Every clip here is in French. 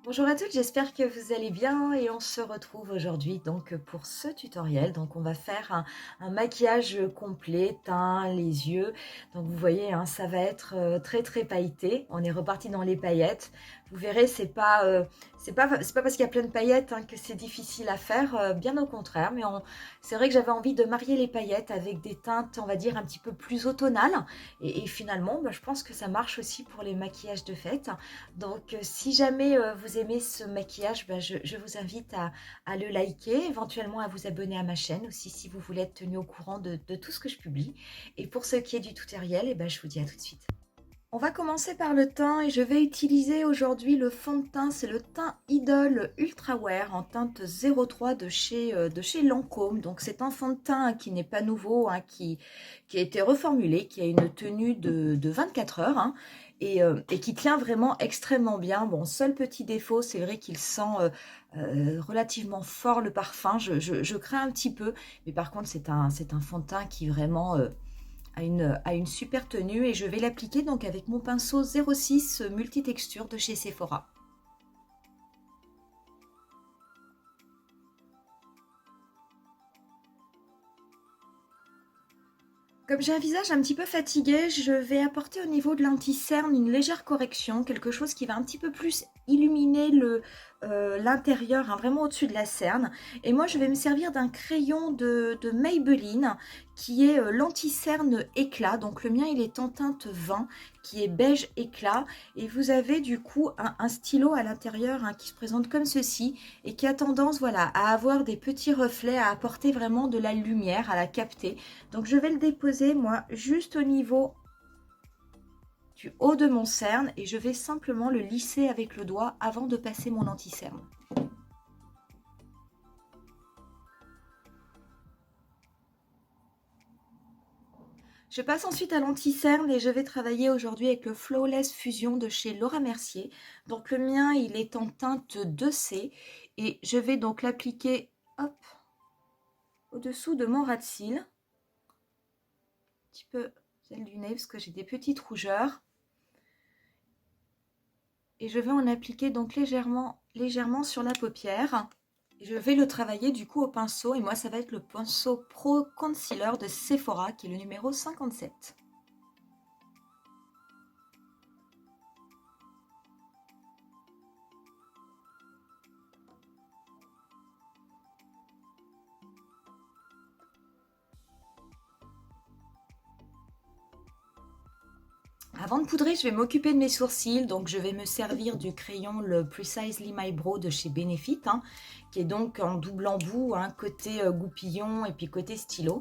Bonjour à toutes, j'espère que vous allez bien et on se retrouve aujourd'hui donc pour ce tutoriel. Donc on va faire un maquillage complet, teint, les yeux. Donc vous voyez, hein, ça va être très très pailleté. On est reparti dans les paillettes. Vous verrez, c'est pas parce qu'il y a plein de paillettes hein, que c'est difficile à faire, bien au contraire. Mais c'est vrai que j'avais envie de marier les paillettes avec des teintes, on va dire un petit peu plus automnales. Et finalement, bah, je pense que ça marche aussi pour les maquillages de fête. Donc, si jamais vous aimez ce maquillage, ben, je vous invite à le liker, éventuellement à vous abonner à ma chaîne aussi si vous voulez être tenu au courant de tout ce que je publie. Et pour ce qui est du tutoriel, eh ben, je vous dis à tout de suite. On va commencer par le teint et je vais utiliser aujourd'hui le fond de teint, c'est le teint Idol Ultra Wear en teinte 03 de chez Lancôme. Donc c'est un fond de teint qui n'est pas nouveau, hein, qui a été reformulé, qui a une tenue de 24 heures hein, et qui tient vraiment extrêmement bien. Bon, seul petit défaut, c'est vrai qu'il sent relativement fort le parfum, je crains un petit peu, mais par contre c'est un fond de teint qui vraiment a une super tenue et je vais l'appliquer donc avec mon pinceau 06 multitexture de chez Sephora. Comme j'ai un visage un petit peu fatigué, je vais apporter au niveau de l'anti-cerne une légère correction, quelque chose qui va un petit peu plus illuminer l'intérieur, hein, vraiment au-dessus de la cerne. Et moi, je vais me servir d'un crayon de Maybelline qui est l'anti-cerne éclat. Donc le mien, il est en teinte 20, qui est beige éclat. Et vous avez du coup un stylo à l'intérieur hein, qui se présente comme ceci et qui a tendance voilà, à avoir des petits reflets, à apporter vraiment de la lumière, à la capter. Donc je vais le déposer moi juste au niveau du haut de mon cerne et je vais simplement le lisser avec le doigt avant de passer mon anti-cerne. Je passe ensuite à l'anti-cerne et je vais travailler aujourd'hui avec le Flawless Fusion de chez Laura Mercier. Donc le mien il est en teinte 2C et je vais donc l'appliquer hop au-dessous de mon ras de cils. Un petit peu celle du nez parce que j'ai des petites rougeurs. Et je vais en appliquer donc légèrement sur la paupière. Et je vais le travailler du coup au pinceau. Et moi, ça va être le pinceau Pro Concealer de Sephora, qui est le numéro 57. Avant de poudrer, je vais m'occuper de mes sourcils. Donc, je vais me servir du crayon le Precisely My Brow de chez Benefit, hein, qui est donc en double embout, hein, côté goupillon et puis côté stylo.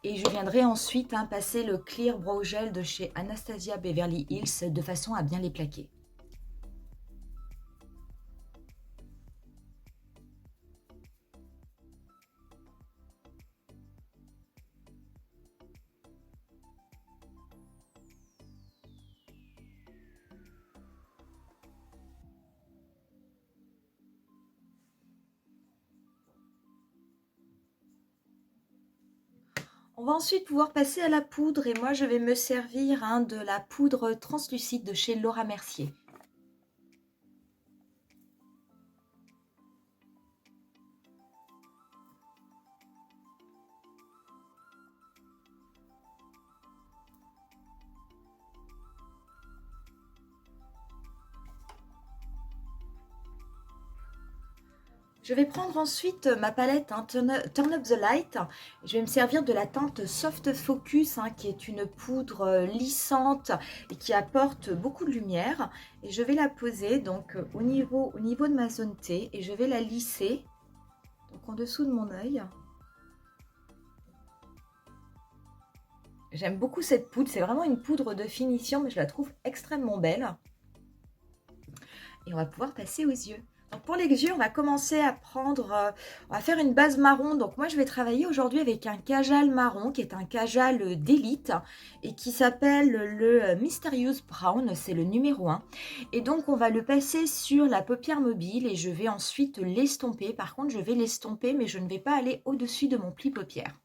Et je viendrai ensuite hein, passer le Clear Brow Gel de chez Anastasia Beverly Hills de façon à bien les plaquer. On va ensuite pouvoir passer à la poudre et moi je vais me servir hein, de la poudre translucide de chez Laura Mercier. Je vais prendre ensuite ma palette hein, Turn Up the Light. Je vais me servir de la teinte Soft Focus hein, qui est une poudre lissante et qui apporte beaucoup de lumière. Et je vais la poser donc au niveau de ma zone T et je vais la lisser donc en dessous de mon œil. J'aime beaucoup cette poudre, c'est vraiment une poudre de finition mais je la trouve extrêmement belle. Et on va pouvoir passer aux yeux. Donc pour les yeux, on va commencer à on va faire une base marron. Donc moi, je vais travailler aujourd'hui avec un kajal marron, qui est un kajal d'élite et qui s'appelle le Mysterious Brown, c'est le numéro 1. Et donc, on va le passer sur la paupière mobile et je vais ensuite l'estomper. Par contre, je vais l'estomper, mais je ne vais pas aller au-dessus de mon pli paupière.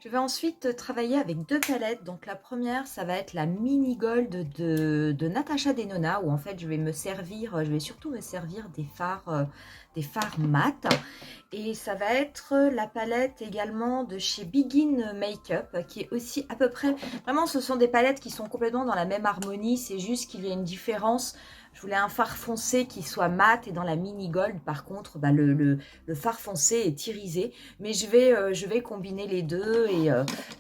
Je vais ensuite travailler avec deux palettes. Donc la première, ça va être la Mini Gold de Natasha Denona, où en fait je vais surtout me servir des fards mat. Et ça va être la palette également de chez Begin Makeup, qui est aussi à peu près, vraiment ce sont des palettes qui sont complètement dans la même harmonie, c'est juste qu'il y a une différence. Je voulais un fard foncé qui soit mat, et dans la Mini Gold, par contre, bah, le fard foncé est irisé. Mais je vais combiner les deux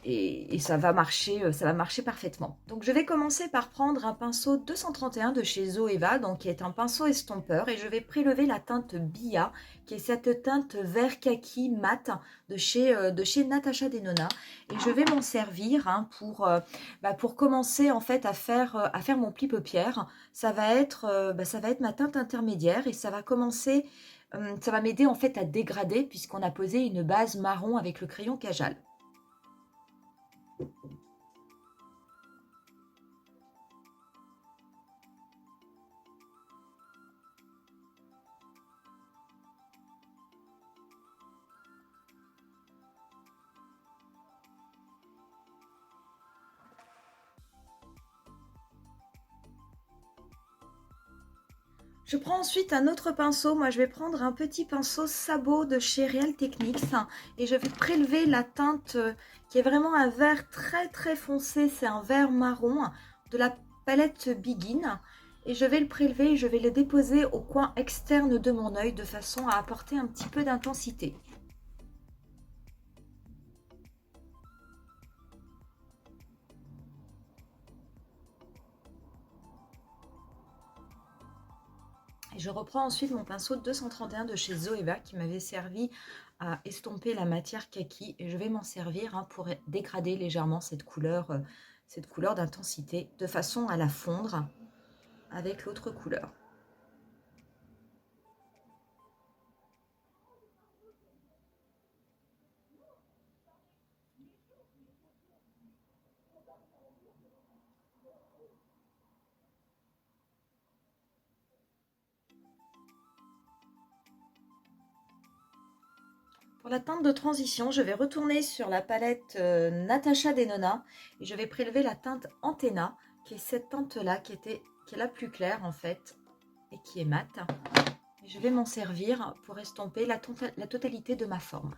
et ça va marcher parfaitement. Donc je vais commencer par prendre un pinceau 231 de chez Zoeva, donc qui est un pinceau estompeur, et je vais prélever la teinte Bia, qui est cette teinte vert kaki mat de chez Natasha Denona. Et je vais m'en servir pour commencer en fait à faire mon pli paupière. Ça va être ma teinte intermédiaire, et ça va m'aider en fait à dégrader puisqu'on a posé une base marron avec le crayon Kajal. Je prends ensuite un autre pinceau. Moi, je vais prendre un petit pinceau sabot de chez Real Techniques et je vais prélever la teinte qui est vraiment un vert très très foncé. C'est un vert marron de la palette Begin. Et je vais le prélever et je vais le déposer au coin externe de mon œil de façon à apporter un petit peu d'intensité. Et je reprends ensuite mon pinceau 231 de chez Zoeva qui m'avait servi à estomper la matière kaki. Et je vais m'en servir pour dégrader légèrement cette couleur d'intensité de façon à la fondre avec l'autre couleur. Pour la teinte de transition, je vais retourner sur la palette Natasha Denona et je vais prélever la teinte Antenna, qui est cette teinte-là, qui est la plus claire en fait, et qui est mate. Et je vais m'en servir pour estomper la totalité de ma forme.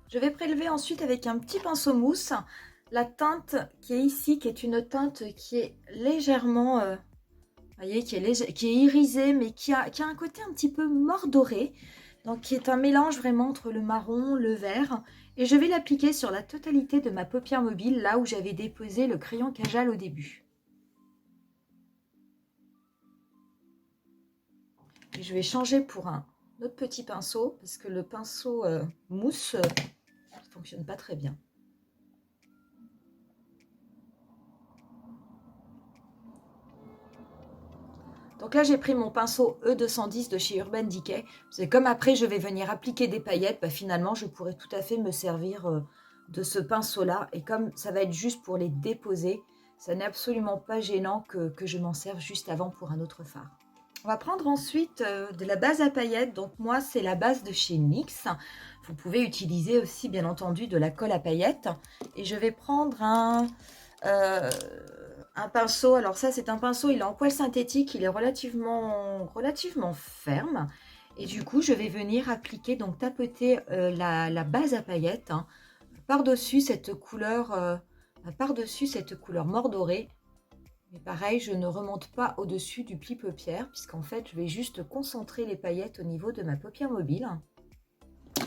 Je vais prélever ensuite avec un petit pinceau mousse la teinte qui est ici, qui est une teinte qui est légèrement, voyez, qui est irisée, mais qui a un côté un petit peu mordoré, donc qui est un mélange vraiment entre le marron, le vert. Et je vais l'appliquer sur la totalité de ma paupière mobile, là où j'avais déposé le crayon Kajal au début. Et je vais changer pour un autre petit pinceau, parce que le pinceau mousse ne fonctionne pas très bien. Donc là, j'ai pris mon pinceau E210 de chez Urban Decay. C'est comme après, je vais venir appliquer des paillettes. Bah, finalement, je pourrais tout à fait me servir de ce pinceau-là. Et comme ça va être juste pour les déposer, ça n'est absolument pas gênant que je m'en serve juste avant pour un autre fard. On va prendre ensuite de la base à paillettes. Donc moi, c'est la base de chez NYX. Vous pouvez utiliser aussi, bien entendu, de la colle à paillettes. Et je vais prendre un pinceau. Alors ça, c'est un pinceau, il est en poil synthétique. Il est relativement ferme. Et du coup, je vais venir appliquer, donc tapoter la base à paillettes par-dessus cette couleur mordorée. Mais pareil, je ne remonte pas au-dessus du pli paupière, puisqu'en fait, je vais juste concentrer les paillettes au niveau de ma paupière mobile.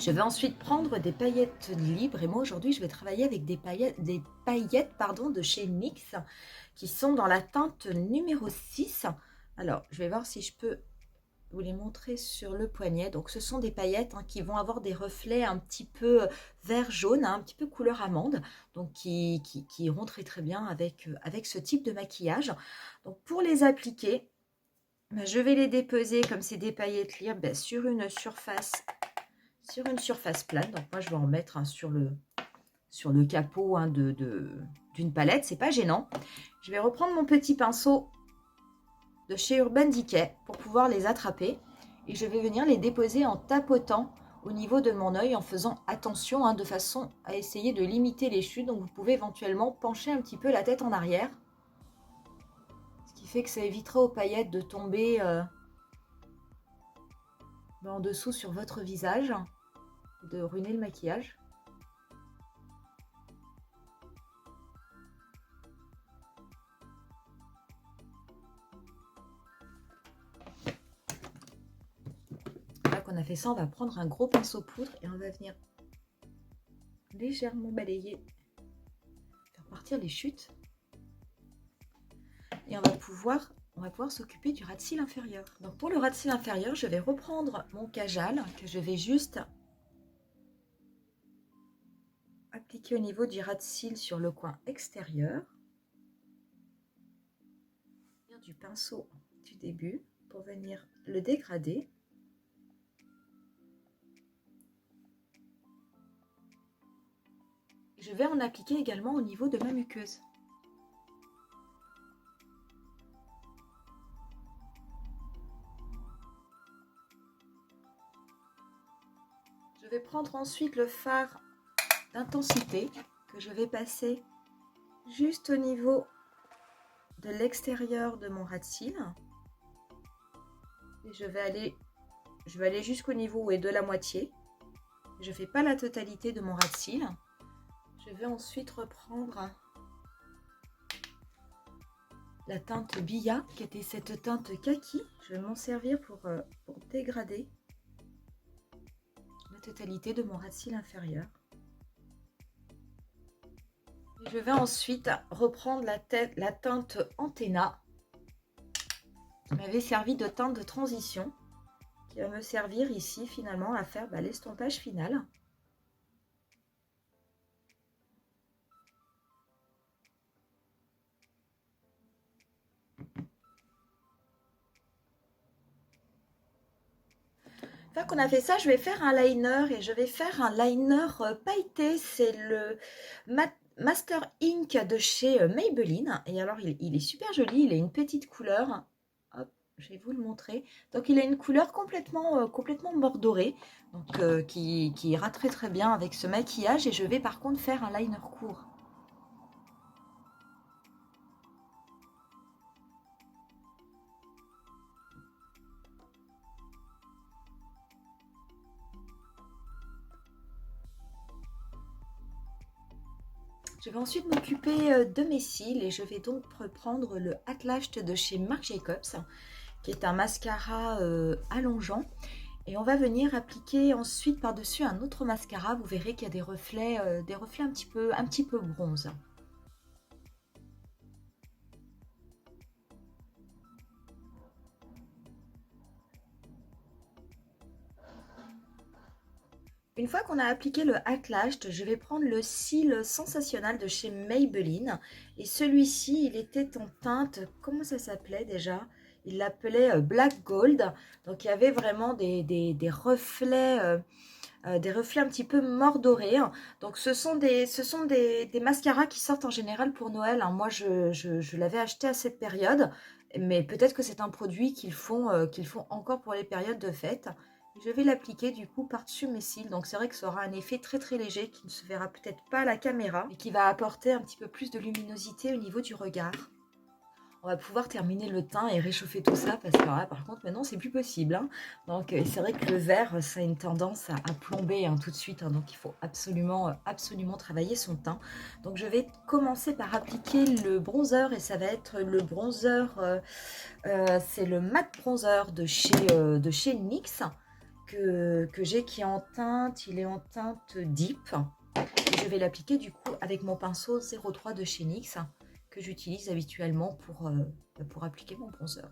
Je vais ensuite prendre des paillettes libres, et moi aujourd'hui, je vais travailler avec des paillettes de chez NYX, qui sont dans la teinte numéro 6. Alors, je vais voir si je peux vous les montrer sur le poignet. Donc, ce sont des paillettes qui vont avoir des reflets un petit peu vert-jaune, un petit peu couleur amande, donc qui iront très très bien avec ce type de maquillage. Donc, pour les appliquer, je vais les déposer comme c'est des paillettes libres sur une surface sur une surface plane. Donc moi, je vais en mettre sur le capot d'une palette. C'est pas gênant. Je vais reprendre mon petit pinceau de chez Urban Decay pour pouvoir les attraper. Et je vais venir les déposer en tapotant au niveau de mon œil en faisant attention de façon à essayer de limiter les chutes. Donc vous pouvez éventuellement pencher un petit peu la tête en arrière. Ce qui fait que ça évitera aux paillettes de tomber en dessous sur votre visage, de ruiner le maquillage. Là qu'on a fait ça, on va prendre un gros pinceau poudre et on va venir légèrement balayer, faire partir les chutes. Et on va pouvoir s'occuper du ras de cils inférieur. Donc pour le ras de cils inférieur, je vais reprendre mon kajal que je vais juste appliquer au niveau du ras de cils sur le coin extérieur. Du pinceau du début pour venir le dégrader. Je vais en appliquer également au niveau de ma muqueuse. Je vais prendre ensuite le fard d'intensité que je vais passer juste au niveau de l'extérieur de mon ras de cils. Et je vais aller jusqu'au niveau où est de la moitié. Je ne fais pas la totalité de mon ras de cils. Je vais ensuite reprendre la teinte Billa, qui était cette teinte kaki. Je vais m'en servir pour dégrader la totalité de mon ras de cils inférieur. Et je vais ensuite reprendre la teinte Antenna, qui m'avait servi de teinte de transition, qui va me servir ici finalement à faire l'estompage final. Une fois qu'on a fait ça, je vais faire un liner et je vais faire un liner pailleté. C'est le Master Ink de chez Maybelline. Et alors, il est super joli. Il a une petite couleur. Hop, je vais vous le montrer. Donc, il a une couleur complètement mordorée. Donc, qui ira très très bien avec ce maquillage. Et je vais par contre faire un liner court. Je vais ensuite m'occuper de mes cils et je vais donc reprendre le At Last de chez Marc Jacobs, qui est un mascara allongeant. Et on va venir appliquer ensuite par-dessus un autre mascara. Vous verrez qu'il y a des reflets un petit peu bronze. Une fois qu'on a appliqué le At Last, je vais prendre le cil sensationnel de chez Maybelline. Et celui-ci, il était en teinte, comment ça s'appelait déjà? Il l'appelait Black Gold. Donc il y avait vraiment des reflets un petit peu mordorés. Donc ce sont des mascaras qui sortent en général pour Noël. Moi, je l'avais acheté à cette période, mais peut-être que c'est un produit qu'ils font encore pour les périodes de fête. Je vais l'appliquer du coup par-dessus mes cils. Donc c'est vrai que ça aura un effet très très léger qui ne se verra peut-être pas à la caméra, mais qui va apporter un petit peu plus de luminosité au niveau du regard. On va pouvoir terminer le teint et réchauffer tout ça parce que là, par contre, maintenant, c'est plus possible. Donc, c'est vrai que le vert, ça a une tendance à plomber tout de suite. Donc, il faut absolument travailler son teint. Donc, je vais commencer par appliquer le bronzer et ça va être le bronzer, c'est le matte bronzer de chez NYX que j'ai qui est en teinte, il est en teinte Deep. Et je vais l'appliquer du coup avec mon pinceau 03 de chez NYX que j'utilise habituellement pour appliquer mon bronzer.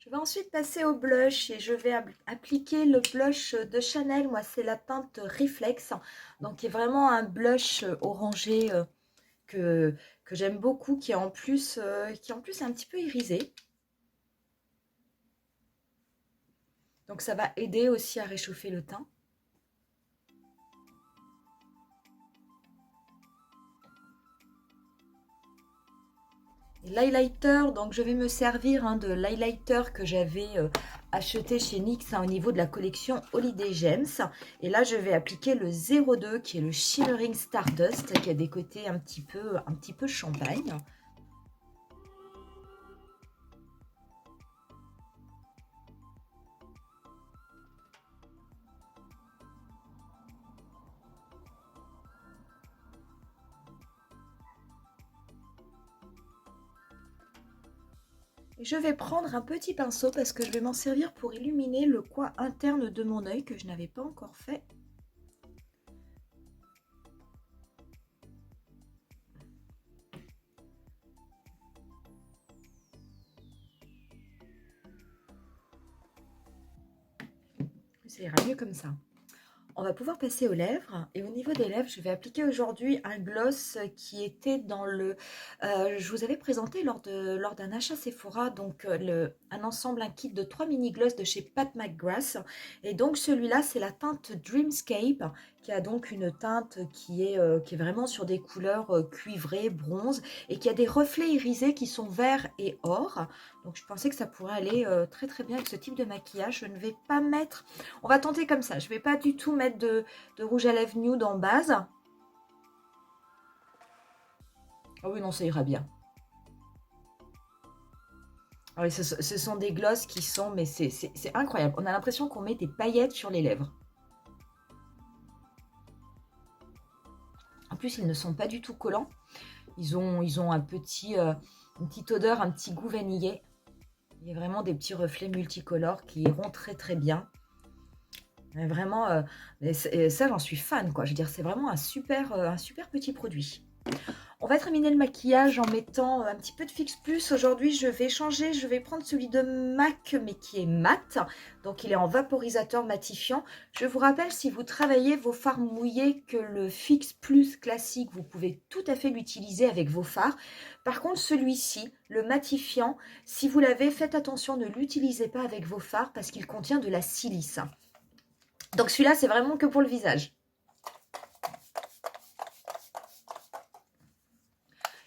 Je vais ensuite passer au blush et je vais appliquer le blush de Chanel. Moi, c'est la teinte Reflex. Donc, qui est vraiment un blush orangé que, que j'aime beaucoup, qui est en plus un petit peu irisé. Donc, ça va aider aussi à réchauffer le teint. L'highlighter, donc je vais me servir de l'highlighter que j'avais acheté chez NYX au niveau de la collection Holiday Gems. Et là, je vais appliquer le 02 qui est le Shimmering Stardust, qui a des côtés un petit peu champagne. Et je vais prendre un petit pinceau parce que je vais m'en servir pour illuminer le coin interne de mon œil que je n'avais pas encore fait. Ça ira mieux comme ça. On va pouvoir passer aux lèvres. Et au niveau des lèvres, je vais appliquer aujourd'hui un gloss qui était dans le... je vous avais présenté lors d'un achat Sephora, donc un ensemble, un kit de 3 mini gloss de chez Pat McGrath. Et donc celui-là, c'est la teinte Dreamscape, qui a donc une teinte qui est vraiment sur des couleurs cuivrées, bronze, et qui a des reflets irisés qui sont verts et or. Donc je pensais que ça pourrait aller très très bien avec ce type de maquillage. Je ne vais pas mettre... On va tenter comme ça. Je ne vais pas du tout mettre de rouge à lèvres nude en base. Ah oui, non, ça ira bien. Ah oui, ce sont des glosses qui sont... Mais c'est incroyable. On a l'impression qu'on met des paillettes sur les lèvres. En plus, ils ne sont pas du tout collants. Ils ont une petite odeur, un petit goût vanillé. Il y a vraiment des petits reflets multicolores qui iront très très bien. Mais vraiment, ça j'en suis fan quoi. Je veux dire, c'est vraiment un super petit produit. On va terminer le maquillage en mettant un petit peu de Fix Plus. Aujourd'hui, je vais changer. Je vais prendre celui de MAC, mais qui est mat. Donc, il est en vaporisateur matifiant. Je vous rappelle, si vous travaillez vos fards mouillés, que le Fix Plus classique, vous pouvez tout à fait l'utiliser avec vos fards. Par contre, celui-ci, le matifiant, si vous l'avez, faites attention, ne l'utilisez pas avec vos fards parce qu'il contient de la silice. Donc, celui-là, c'est vraiment que pour le visage.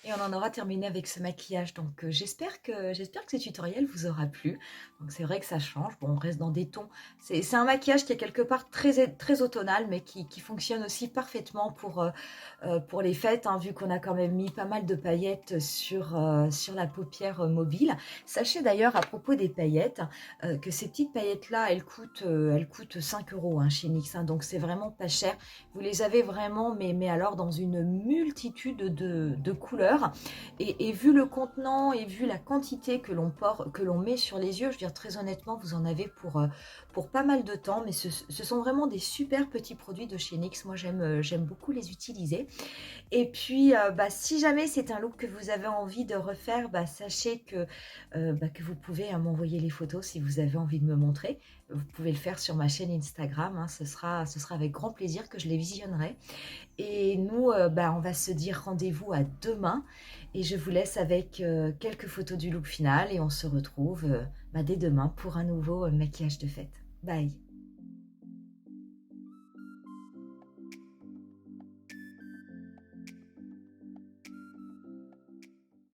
Et on en aura terminé avec ce maquillage. Donc j'espère que ce tutoriel vous aura plu. Donc c'est vrai que ça change. Bon, on reste dans des tons. C'est un maquillage qui est quelque part très automnal, mais qui fonctionne aussi parfaitement pour les fêtes, vu qu'on a quand même mis pas mal de paillettes sur la paupière mobile. Sachez d'ailleurs à propos des paillettes que ces petites paillettes-là, elles coûtent 5 € chez NYX. Donc c'est vraiment pas cher. Vous les avez vraiment, mais alors dans une multitude de couleurs. Et vu le contenant et vu la quantité que l'on met sur les yeux, je veux dire très honnêtement, vous en avez pour pas mal de temps. Mais ce sont vraiment des super petits produits de chez NYX. Moi, j'aime beaucoup les utiliser. Et puis, si jamais c'est un look que vous avez envie de refaire, sachez que vous pouvez m'envoyer les photos si vous avez envie de me montrer. Vous pouvez le faire sur ma chaîne Instagram. Ce sera avec grand plaisir que je les visionnerai. Et nous, on va se dire rendez-vous à demain. Et je vous laisse avec quelques photos du look final. Et on se retrouve dès demain pour un nouveau maquillage de fête. Bye!